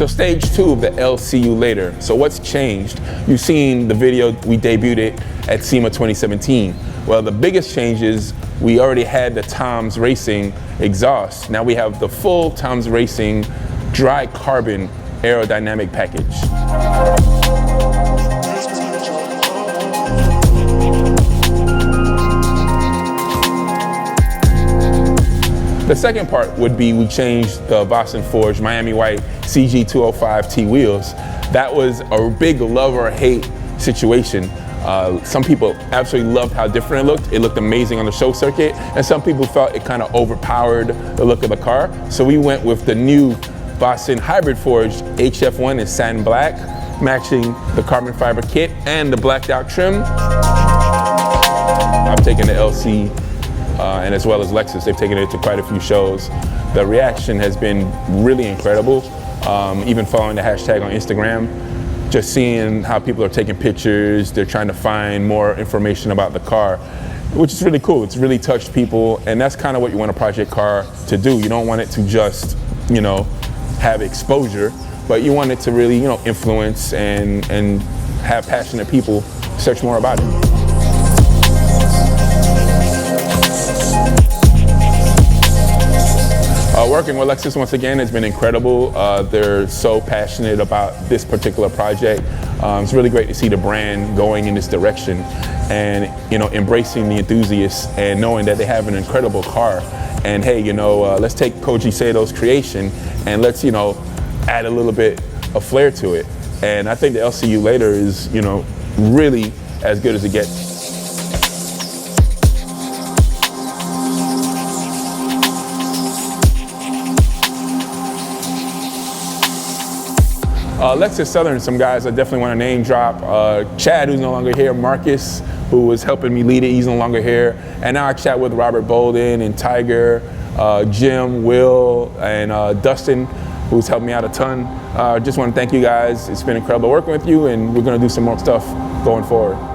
So stage 2 of the I'll See You Later. So what's changed? You've seen the video, we debuted it at SEMA 2017. Well, the biggest change is we already had the Tom's Racing exhaust. Now we have the full Tom's Racing dry carbon aerodynamic package. The second part would be we changed the Vossen forged Miami White CG205T wheels. That was a big love or hate situation. Some people absolutely loved how different it looked. It looked amazing on the show circuit, and some people felt it kind of overpowered the look of the car. So we went with the new Vossen hybrid forged HF-1 in satin black, matching the carbon fiber kit and the blacked out trim. I've taken the LC and as well as Lexus, they've taken it to quite a few shows. The reaction has been really incredible. Even following the hashtag on Instagram, just seeing how people are taking pictures, they're trying to find more information about the car, which is really cool. It's really touched people, and that's kind of what you want a project car to do. You don't want it to just, you know, have exposure, but you want it to really, you know, influence and have passionate people search more about it. Working with Lexus once again has been incredible. They're so passionate about this particular project. It's really great to see the brand going in this direction and, you know, embracing the enthusiasts and knowing that they have an incredible car. And hey, you know, let's take Koji Sato's creation and let's, you know, add a little bit of flair to it. And I think the I'll See You Later is, you know, really as good as it gets. Lexus Southern, some guys I definitely want to name drop. Chad, who's no longer here, Marcus, who was helping me lead it, he's no longer here. And now I chat with Robert Bolden and Tiger, Jim, Will, and Dustin, who's helped me out a ton. Just want to thank you guys. It's been incredible working with you, and we're going to do some more stuff going forward.